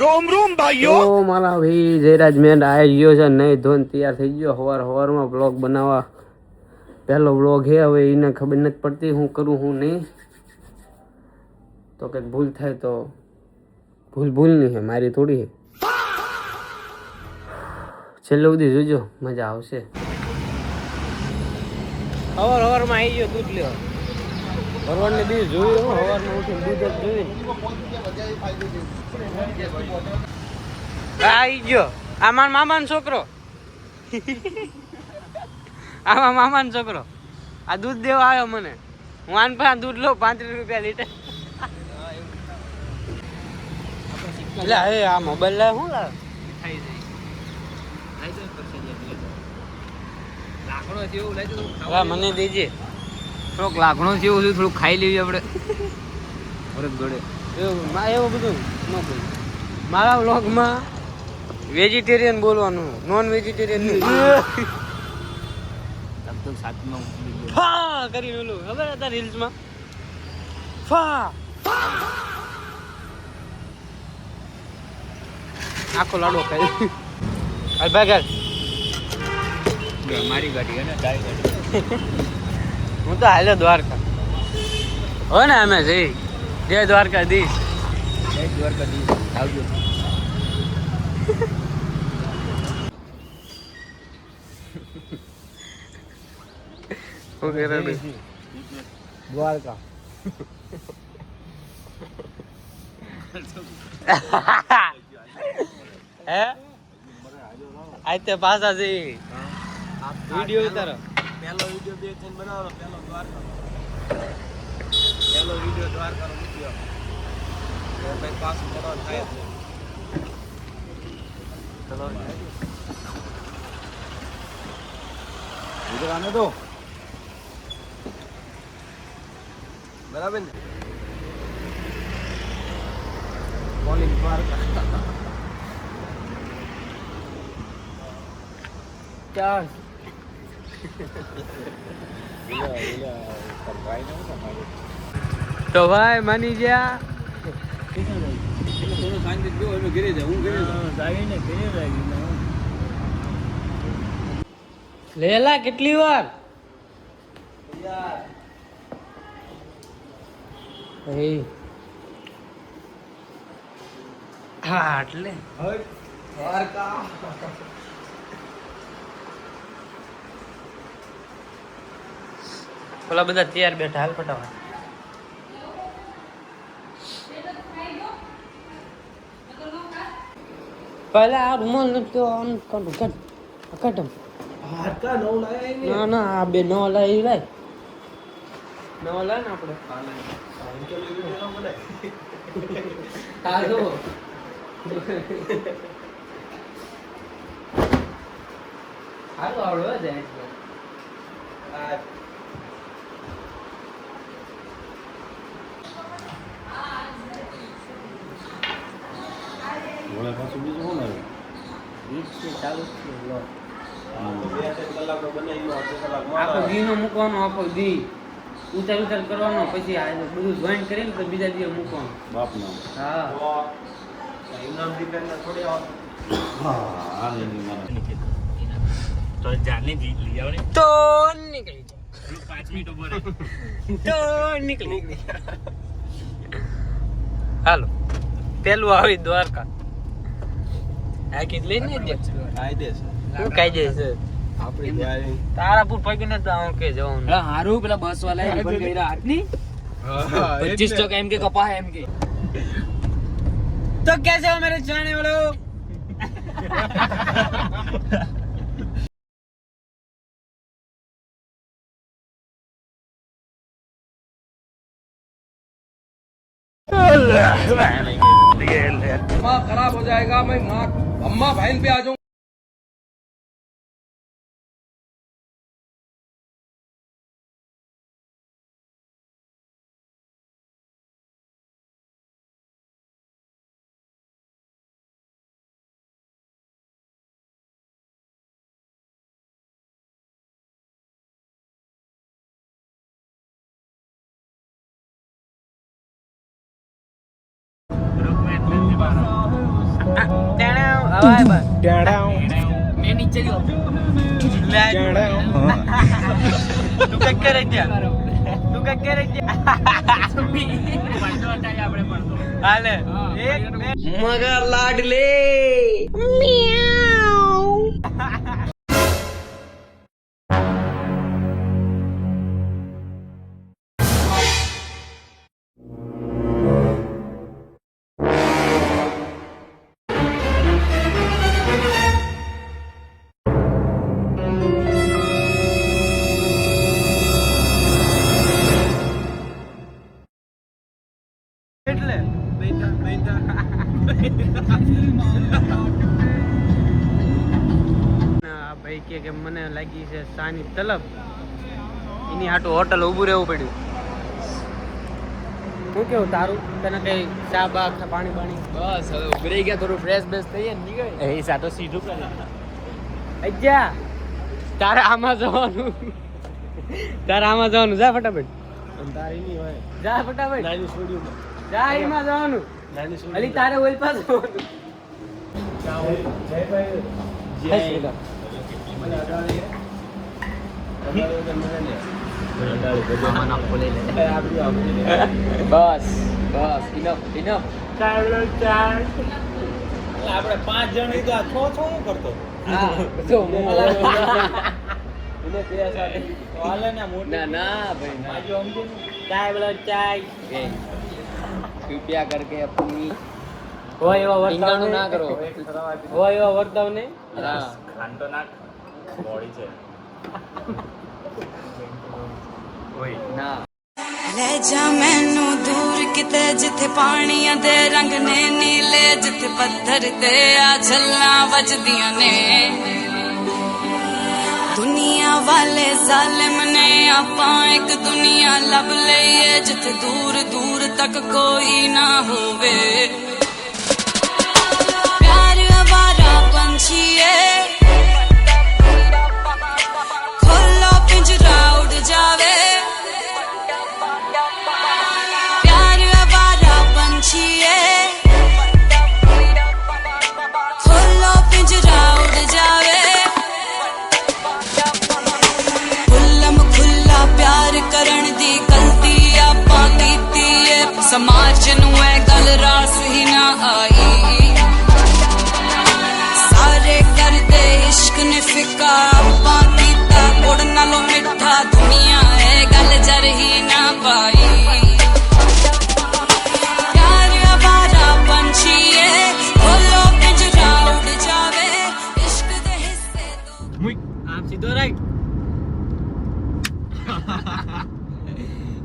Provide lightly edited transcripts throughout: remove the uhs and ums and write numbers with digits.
રોમ રોમ ભાઈઓ મારા ભાઈ જયરાજ મેં આવી ગયો છે નહીં ધોન તૈયાર થઈ ગયો સવારમાં બ્લોગ બનાવવા પહેલો બ્લોગ હે હવે એને ખબર નથી પડતી હું કરું હું નહીં તો કંઈક ભૂલ થાય તો ભૂલ નહીં હે મારી થોડી હે છેલ્લે સુધી જોજો મજા આવશે સવારમાં આવી ગયો દૂધ લેવા ભરવાડને દી જોયું હું સવારમાં ઉઠીને દૂધ જ જોયું આવી ગયો આ મારા મામાનો છોકરો આમાં મામાનો છોકરો આ દૂધ દેવા આવ્યો મને હું આન પાસે દૂધ લઉં 35 રૂપિયા લીટર એટલે હે આ મોબાઈલ લાવ શું લાવ મને દેજે થોડોક લાગણો જેવું છે થોડુંક ખાઈ લેવી આપણે એવું બધું ન બોલ મારા વ્લોગમાં વેજીટેરિયન બોલવાનું નોન વેજીટેરિયન ફા કરીને ઓલું ખબર હતા રીલ્સમાં ફા આખો લાડો ખાઈ અરે ભાઈ મારી ગાડી ને તારી ગાડી હું તો હાલે દ્વારકા હો ને અમે જઈ જય દ્વારકાધીશ આવજો દ્વારકા હે આતે પાછા જઈ વિડિયો ઉતારો પહેલો વિડિયો બે ચેન બનાવવાનો પહેલો દ્વારકા પહેલો વિડિયો દ્વારકાનો મૂક્યો તો ભાઈ પાછું કરવાનું થાય છે ચલો વિડિયો આને દો બરાબર ને બોલિંગ દ્વારકા ચાર તો ભાઈ માની જા લેલા કેટલી વાર હા એટલે ઓલા બધા તૈયાર બેઠા હાલ ફટાફટ પહેલા આ રૂમાલ નથી આમ કટમ ના આ બે નવા લાવી લાય નવા લાય ને આપણે હાલો હાલો આવડો જાય પાછું બીજું શું લાવે ચાલુ આખો ઘીનો મૂકવાનો આખો ઘી ઉતાર કરવાનો પછી બધું જોઈન કરીને તો બીજા દિવસે મૂકવાનું બાપનો હા ઇનામ ડિપેન્ડ થોડી હા તો જાને જીત લઈ આવને તો નીકળી જાય 5 મિનિટ ઉપર તો નીકળી હાલો પેલું આવી દ્વારકા આ કેટલી ને કાયદે છે શું કાયદે છે આપણી તારાપુર પગને તો હું કે જવાનું હારું પેલા બસ વાળા બંધ કર્યા આટની 25 ટકા એમ કે કપા એમ કે તો कैसे हो मेरे जाने वालों खराब हो जाएगा मैं अम्मा बहन पे आ जाऊं આવાય બસ मैं नीचे गयो તું કઈ કરે હાલે એક મગર લાડલે એટલે ભાઈ કે મને લાગી છે શાની તલબ એની હાટું હોટલ ઊભું રહેવું પડ્યું. શું કેવું તારું? તને કઈ ચા બા પાણી બાણી? बस હવે ઉભરી ગયા થોડું ફ્રેશ બેસ થઈએ નીકળ એ સાતો સીધું કરે અજ્જા તારે આમાં જવાનું જા ફટાફટ. તારી ની હોય જા ફટાફટ નાની સ્ટુડિયો જા એમાં જવાનું નાની અલી તારે ઓલ પાસ જવાનું. જય ભાઈ જય શ્રી રામ. બસ બસ ઇનફ આપણે 5 જણ તો આ છો શું કરતો હાલે ને મોટી ના ભાઈ ના બાજુ સમજે ને ચાય બોલો ચાય. कृपया करके अपनी હોય એવા વર્તાવ ઈંગાણું ના કરો હોય એવા વર્તાવ ને હા ખાંડ તો નાખ બોડી છે ઓય ના ਲੈ ਜਾ ਮੈਨੂੰ ਦੂਰ ਕਿਤੇ ਜਿੱਥੇ ਪਾਣੀਆਂ ਦੇ ਰੰਗ ਨੇ ਨੀਲੇ ਜਿੱਥੇ ਪੱਥਰ ਤੇ ਆ ਛੱਲਾਂ ਵੱਜਦੀਆਂ ਨੇ ਦੁਨੀਆ ਵਾਲੇ ਜ਼ਾਲਿਮ ਨੇ ਆਪਾਂ ਇੱਕ ਦੁਨੀਆ ਲੱਭ ਲਈਏ ਜਿੱਥੇ ਦੂਰ ਦੂਰ ਤੱਕ ਕੋਈ ਨਾ ਹੋਵੇ ਪਿਆਰ ਅਵਾਰਾ ਪੰਛੀ ਏ ਖੋਲੋ ਪਿੰਜਰਾ ਉੱਡ ਜਾਵੇ प्यार आवारा पंछी है खोलो पिंजरा उड़ जावे खुल्लम खुल्ला प्यार करण दी गलती आपां कीती है समाज नूं ऐ गल रास ही ना आई सारे करदे इश्क ने फिका आपां कीता गुड़ नालों मिठा दुनिया ऐ गल जर ही ना पाई આમ સીધો રાઈટ.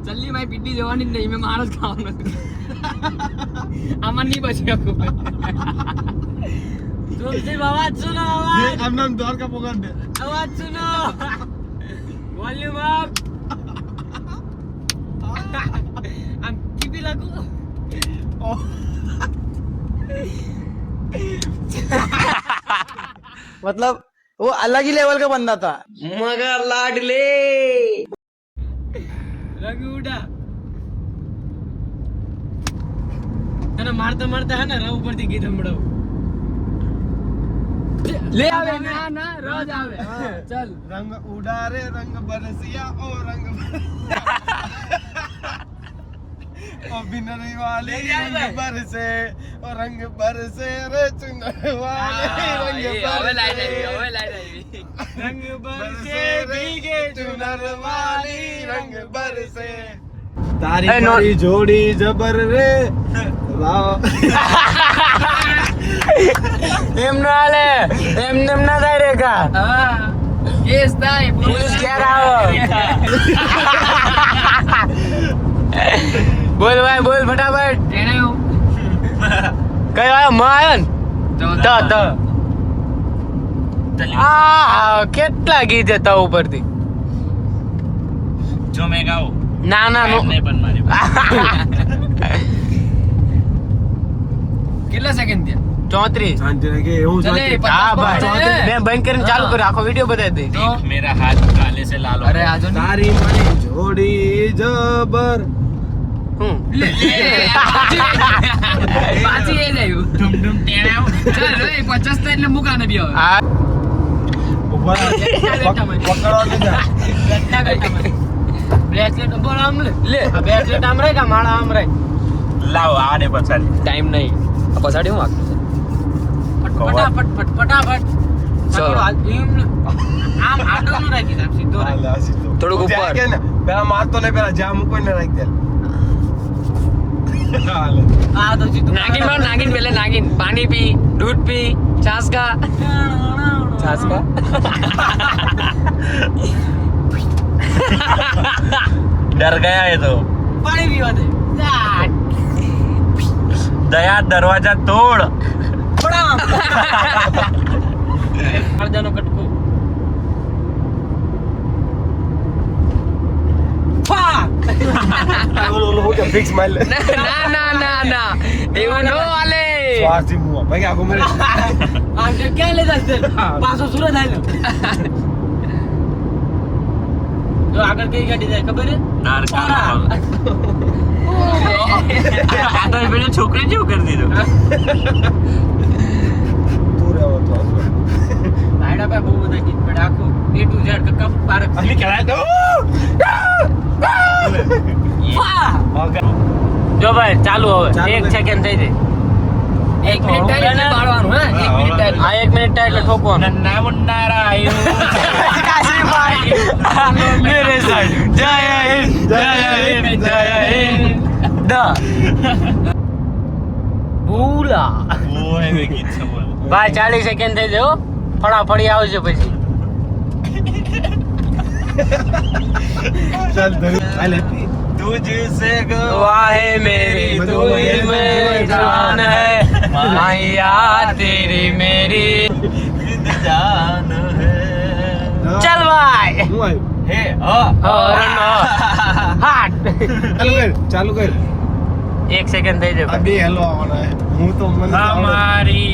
ચલ્લી મારી પીટી જવાની જ નહીં મેં મારો જ ખાવાનો આમાં નહીં બચી શકું તુલસી અવાજ સુનો અવાજ આમ નામ દ્વારકા પોગાડ દે અવાજ સુનો વોલ્યુમ અપ. આમ કીપી લાગુ मतलब वो अलग ही लेवल का बंदा था. મગર લાડલે રંગ ઉડા તને મારતા મારતા હે ને રવ ઉપરથી ગીત સંભળાવું. લે આવે ના ના રોજ આવે ચલ રંગ ઉડા રે રંગ બરસિયા ઓ રંગ ओ बिनरी वाली रंग बरसे ओ रंग बरसे रे चुनर वाले रंग હવે લાઈ बरसे આવી હવે લાઈ આવી રંગ बरसे भीगे चुनर वाली रंग बरसे ए, तारी नो- मारी जोड़ी जबर रे वाह એમ ના હાલે એમને એમ ના થાય રે કા હા કેસ થાય પોલીસ ક્યારે આવો બોલ ભાઈ બોલ ફટાફટ એને કયો આવ્યો માં આવ્યો ને ત આ કેટલા ગીત છે ત ઉપરથી जो मैं गाओ ના ના નો पण मारी કેટલા સેકન્ડ થયા 34 शांति रखे हूं चले, शांति હા ભાઈ 34 મેં બંધ કરીને ચાલુ કર્યો આખો વિડિયો બતાવી દે તો मेरा हाथ काले से लाल અરે આજો ને तारी मारी जोड़ी जबर હું પાછી એ જાય डुम डुम टेड़ा ચાલ રે એ 50 થાય એટલે મુકાને બી હવે આ ઉભા રહો. પકડો ને જા. બ્રેસલેટ બોલ આમ લે આ બ્રેસલેટ આમ રે કે માળા આમ રે લાવ આને પછાડી ટાઈમ નહીં આ પછાડી હું વાગતું છે ફટાફટ ચલો. આમ આડો નું રાખી દે સીધો રાખ હાલ, આ સીધો. થોડુંક ઉપર. ત્યાં કે ને, પેલા મારતો ને પેલા જ્યાં મૂકો ને રાખી દે. હાલે. આ તો સીધું નાગિન માર નાગિન પેલે નાગિન પાણી પી દૂધ પી છાસ કા છાસ કા ડર ગયા એ તો પાણી પીવા દે દયા દરવાજા તોડ અડધાનો કટકો ફા ઓલો હું કે ફિક્સ માર લે. ના ના ના ના એવું નો હાલે શ્વાસથી મુવા. ભાઈ આગો મરે. આ કે ક્યાં લે જાય છે પાછો સુરત આયલો જો આગળ કઈ ગાડી જાય ખબર હે આ તો પેલો છોકરી જેવું કરી દીધું તું રહેવો તો આગળ. ભાઈડા ભાઈ બહુ બધા ગીત પડે આખું A to Z કપ પારક આલી કરાય તો. જો ભાઈ ચાલુ હવે ચાલુ 1 કર. સેકન્ડ થઈ જાય 1 મિનિટ થાય એટલે પાડવાનું હે 1 મિનિટ થાય આ 1 મિનિટ થાય એટલે ઠોકવાનું નામ નારાયણ મેરે સાઈડ જય હિન્દ જય હિન્દ જય હિન્દ ભૂલા ઓય મે ગીત છે બોલ ભાઈ 40 સેકન્ડ થઈ જાય હો ફળાફળી આવશે પછી ચાલ ધરી. હાલે. तुझसे दुआ है मेरी तू ही मेरी जान है मैया तेरी मेरी जान है चल भाई હું આવ્યું? हे और हाट ચાલુ કર. ચાલુ કર. 1 સેકન્ડ થઈ આ જાય બે હેલો આવવાના હે. હું તો મને તો આવડે. हमारी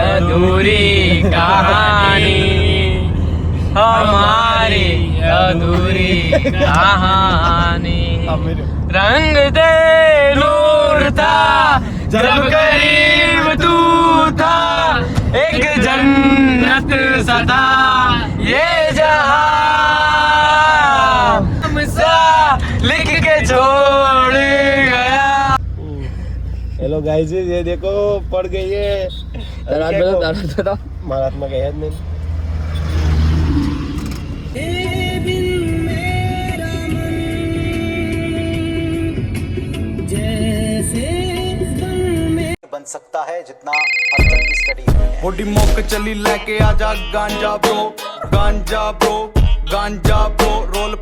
अधूरी कहानी हमारी अधूरी कहानी આ મેરે. रंग दे नूर था जब करीब तू था एक जन्नत सदा ये जहां हमसा लिख के छोड़ गया हेलो गाइस ये देखो पड़ गई है તારા તો મારા હાથમાં ગયા જ નહીં. बन सकता है जितना अब तक की स्टडी हुई है। बॉडी मौक चली लेके आजा गांजा ब्रो गांजा ब्रो गांजा ब्रो रोल